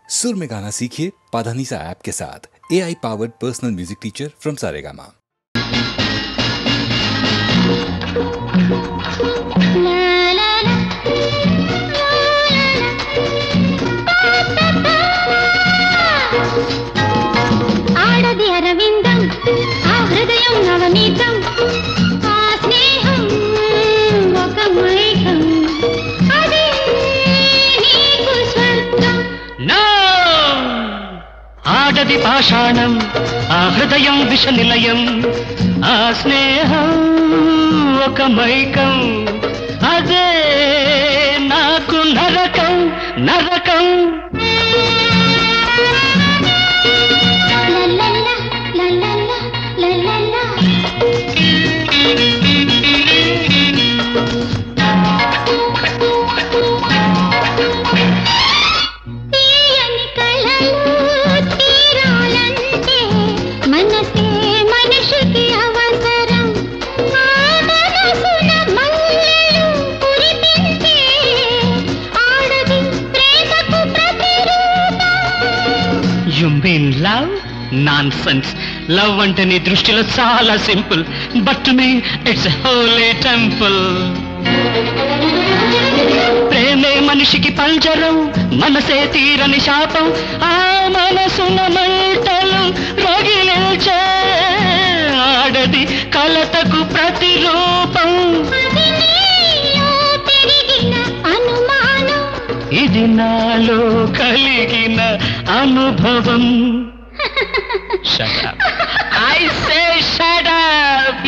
सुर में गाना सीखिए पाधानीसा ऐप के साथ। AI powered personal music teacher from Saregama. ఆడది అరవిందం ఆ హృదయం నవనీతం ఆ స్నేహం ఒక మైకం అదే నీకు స్వర్గం. ఆడది పాషాణం ఆ హృదయం విష నిలయం ఆ స్నేహం ఒక మైకం అదే నాకు నరకం నరకం. Love nonsense. లవ్ అంటే నీ దృష్టిలో చాలా simple, but to me it's Holi temple. ప్రేమే మనిషికి పంజరం, మనసే తీరని శాపం, ఆ మనసున మంటలు రగిలించే ఆడది కలతకు ప్రతిరూపం. ఇది నాలో కలిగిన అనుభవం. Shut up. I say shut up.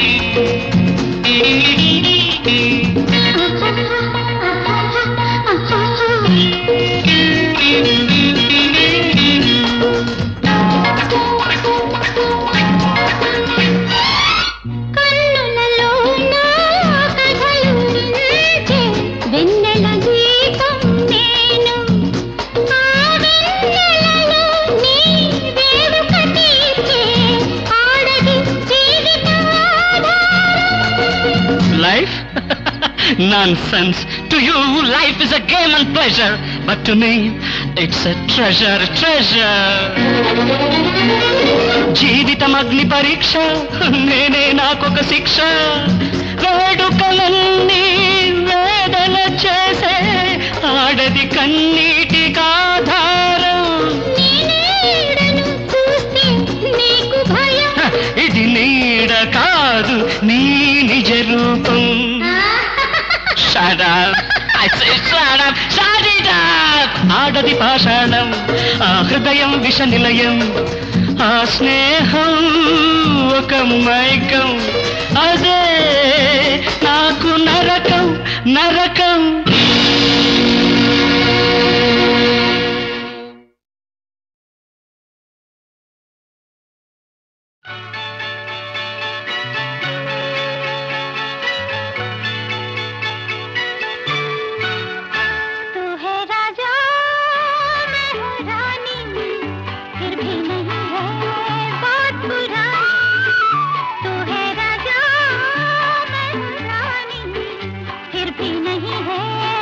Nonsense. To you, life is a game and pleasure, but to me, it's a treasure, treasure. జీవితం అగ్ని పరీక్ష, నేనే నాకొక శిక్ష. వేడుకలన్నీ వేదన చేసే ఆడది కన్నీటికి ఆధారం. ఇది నీడ కాదు నీ నిజ రూపం. Shut up! I say shut up! Shut it up! ఆడది పాషాణం ఆ హృదయం విష నిలయం ఆ స్నేహం ఒక మైకం అదే నాకు నరకం నరకం. फिर भी नहीं है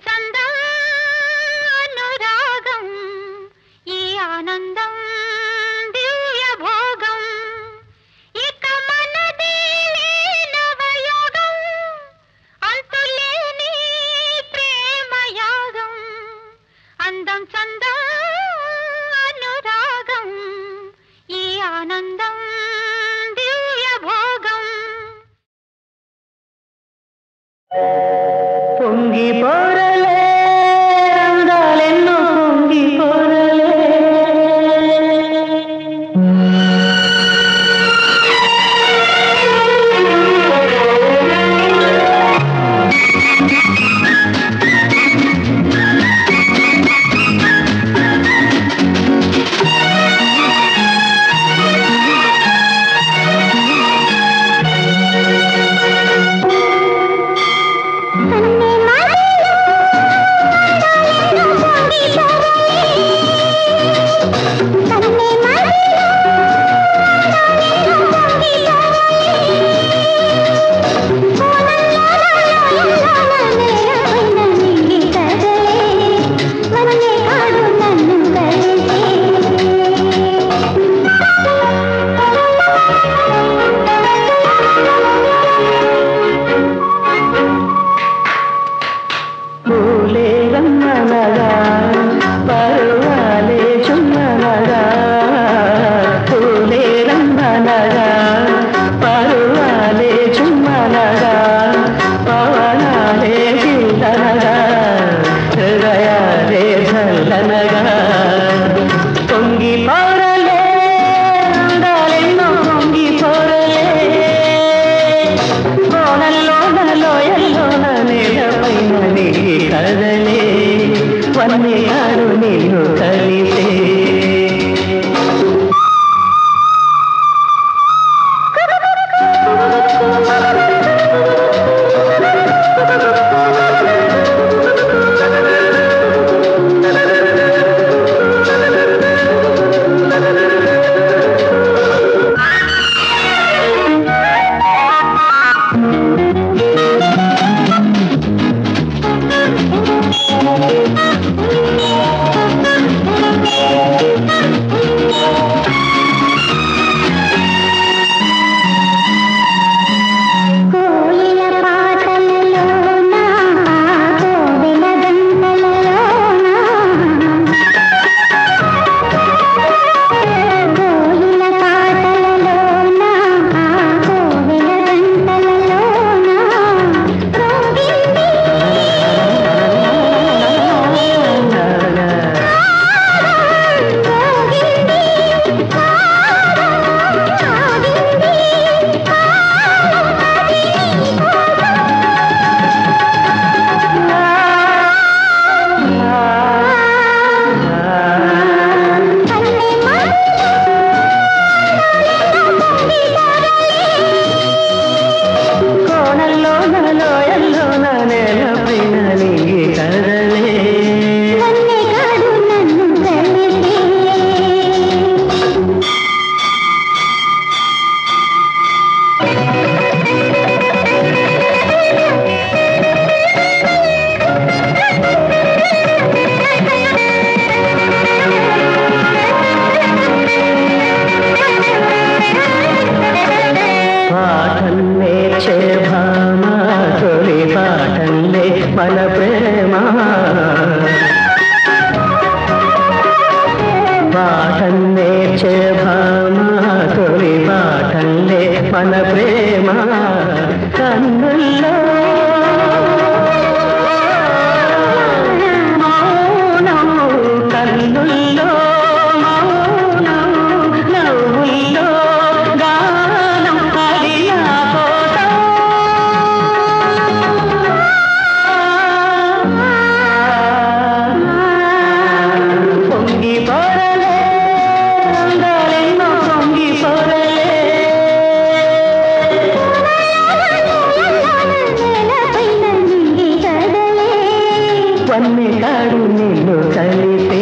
చందం అనురాగం ఈ ఆనందం దివ్య భోగం ఇక మనదే నవయోగం అంతులేని ప్రేమ యాగం అందం చందం అనురాగం ఈ ఆనందం దివ్య భోగం పొంగి పోరలే అందాలెన్నో పొంగి పోరలే మన ప్రేమ పాఠన్నే చే భామ తొలి పాఠన్నే మన ప్రేమ కన్నుల్లో మౌనం కన్నుల్లో మౌనం నవ్వుల్లో గానం అది నా కోసం పొంగి పొరలే అందాలెన్నో పొంగి పొరలే వన్నె కాడు నిన్ను కలిపే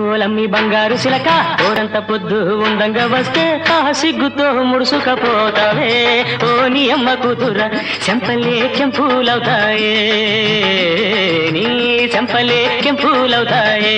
ఓలమ్మి బంగారు సిలక ఓరంత పొద్దు ఉండంగా వస్తే ఆ సిగ్గుతో ముడుసుకపోతావే ఓ నీ అమ్మ కూతురా చెంపలే కెంపులవుతాయే నీ చెంపలే కెంపులవుతాయే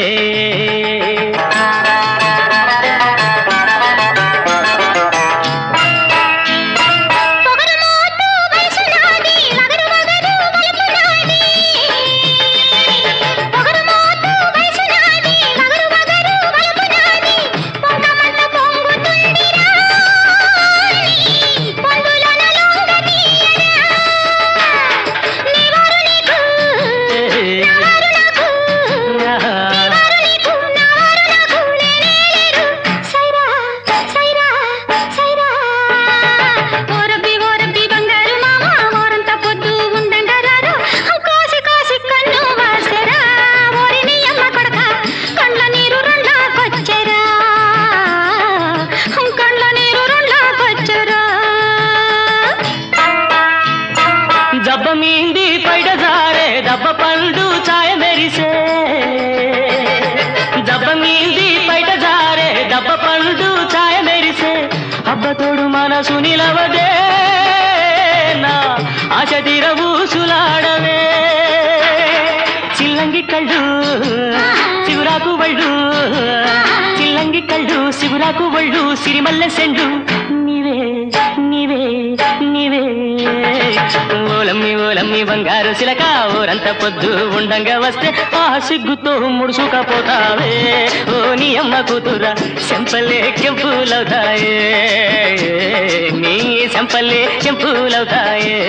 అబ్బతోడు మనసు నిలవదే నా ఆశ తీరబూసులాడవే చిల్లంగి కళ్ళు శివురాకు వళ్ళు చిల్లంగి కళ్ళు శివురాకు వళ్ళు సిరిమల్లె సెండు నీవే నీవే నీవే ఓలమ్మి ఓలమ్మి బంగారు సిలక ఊరంత పొద్దు ఉండంగా వస్తే ఆ సిగ్గుతో ముడుసుకపోతావే ఓ నీ అమ్మ కూతురా చెంపలే కెంపులవుతాయే నీ చెంపలే కెంపులవుతాయే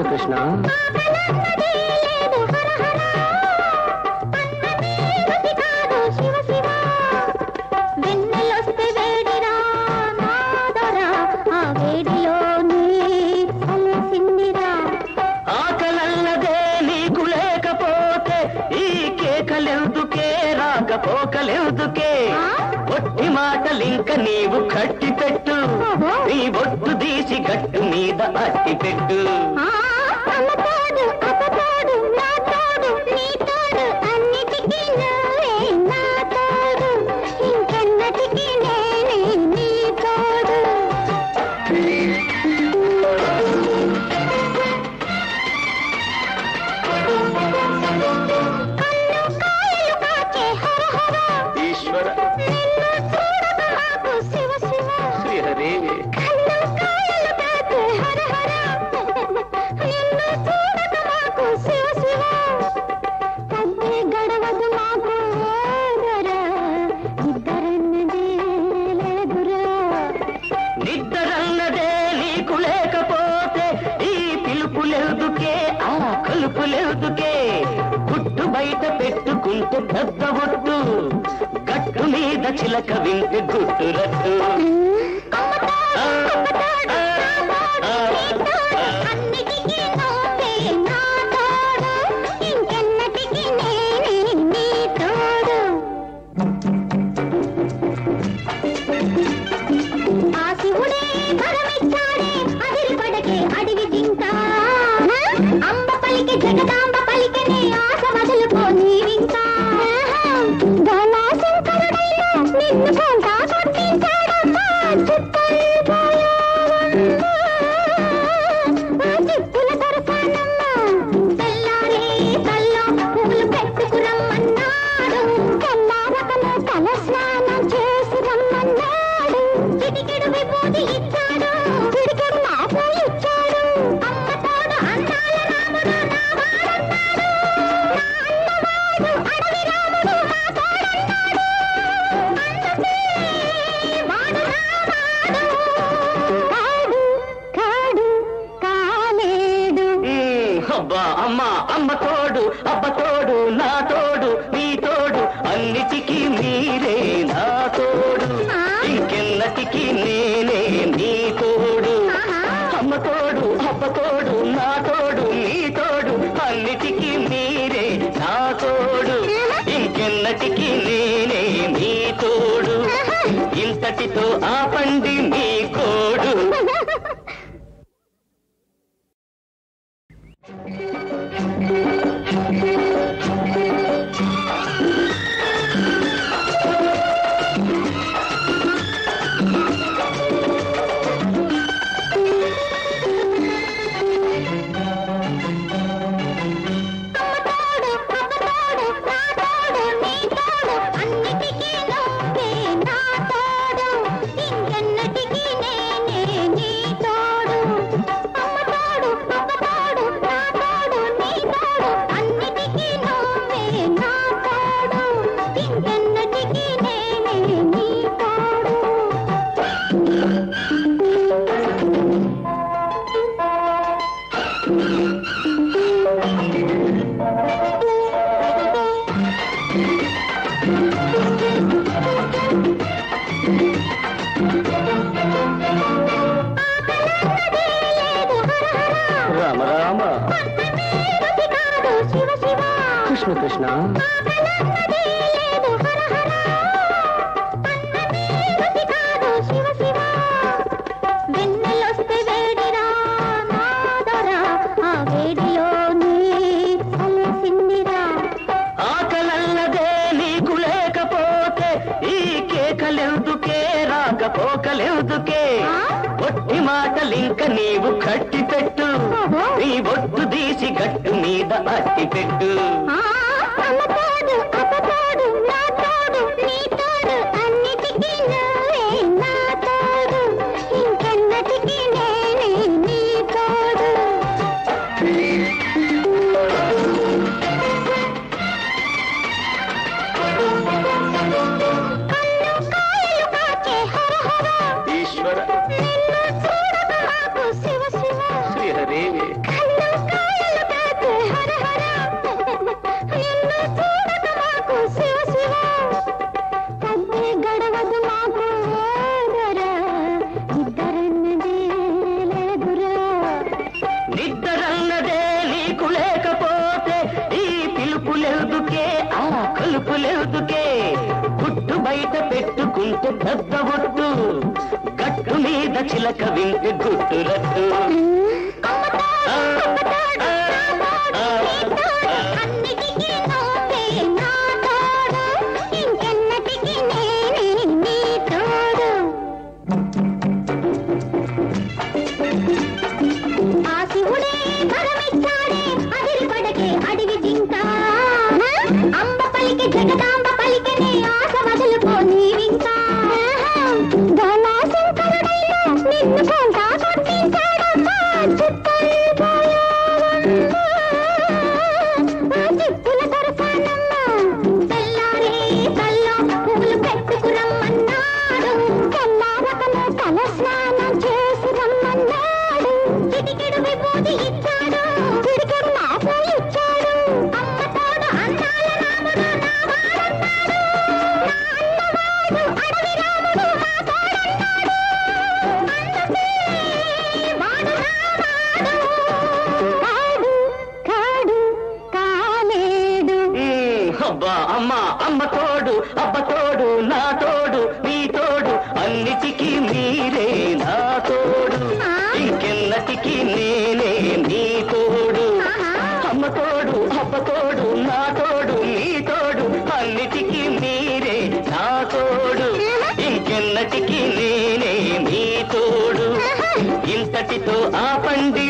కృష్ణ ఆకలన్నదే నీకు లేకపోతే ఈ కేకలెందుకే రాకపోకలెందుకే ఒట్టి మాటలింక నీవు కట్టి పెట్టు నీ బొట్టు తీసి గట్టు మీద అట్టి పెట్టు నిద్దరన్నదే నీకు లేకపోతే ఈ పిలుపులెందుకే ఆ కలుపులెందుకే గుట్టు బయట పెట్టుకుంటే పెద్ద ఒట్టు గట్టు మీద చిలక వింటే గుట్టు రట్టు ఆ శివుడే వరమిచ్చాడే అదిరి పడకే అబ్బా అమ్మ అమ్మ తోడు అబ్బ తోడు నా తోడు నీ తోడు అన్నిటికీ మీరే నా తోడు ఇంకెన్నటికీ నేనే నీ తోడు అమ్మ తోడు అబ్బ తోడు నా తోడు నీ తోడు అన్నిటికీ మీరే నా తోడు ఇంకెన్నటికీ నేనే నీ తోడు ఇంతటితో ఆపండి నీ కోడు. కృష్ణ కృష్ణ ఆకలన్నదే నీకు లేకపోతే ఈ కేకలెందుకే రాకపోకలెందుకే ఒట్టి మాటలింక నీవు కట్టి పెట్టు నీ బొట్టు తీసి గట్టు మీద అట్టి పెట్టు. ఈశ్వర శ్రీహరి గడవదు మాకు నిద్దరన్నదే నీకు లేకపోతే ఈ పిలుపులెందుకే ఆ కలుపులెందుకే గుట్టు బయట పెట్టుకుంటే పెద్ద ఒట్టు గట్టు మీద చిలక వింటే గుట్టు రట్టు. జగదాంబ పలికనే ఆశ వదులుకోని ఇంకా గణాశంకరుడైనా నిన్ను కొంటా కొట్టించాడమ్మా చిప్పుల దొరసానమ్మా తెల్లారే తల్లో పూలు పెట్టుకురమ్మన్నాడు తెల్లారకనే తల స్నానం చేసి రమ్మన్నాడు చిటికెడు విభూతి ఇచ్చాడు చిటికెడు నాకు ఇచ్చాడు అమ్మ తోడు అన్నాల రాముడు నా వాడన్నాడు నా అన్నవాడు అడవి రాముడు నా తోడన్నాడు అన్నదే వాడు రామాడు కాడు కాడు కాలేడు. అబ్బా అమ్మ అమ్మ తోడు అబ్బ తోడు నా తోడు నీ తోడు అన్నిటికీ మీరే నా తోడు ఇంకెన్నటికీ నేనే నీ తోడు. అమ్మ తోడు అబ్బ తోడు నా తోడు నీ తోడు అన్నిటికీ మీరే నా తోడు ఇంకెన్నటికీ నేనే నీ తోడు ఇంతటితో ఆపండి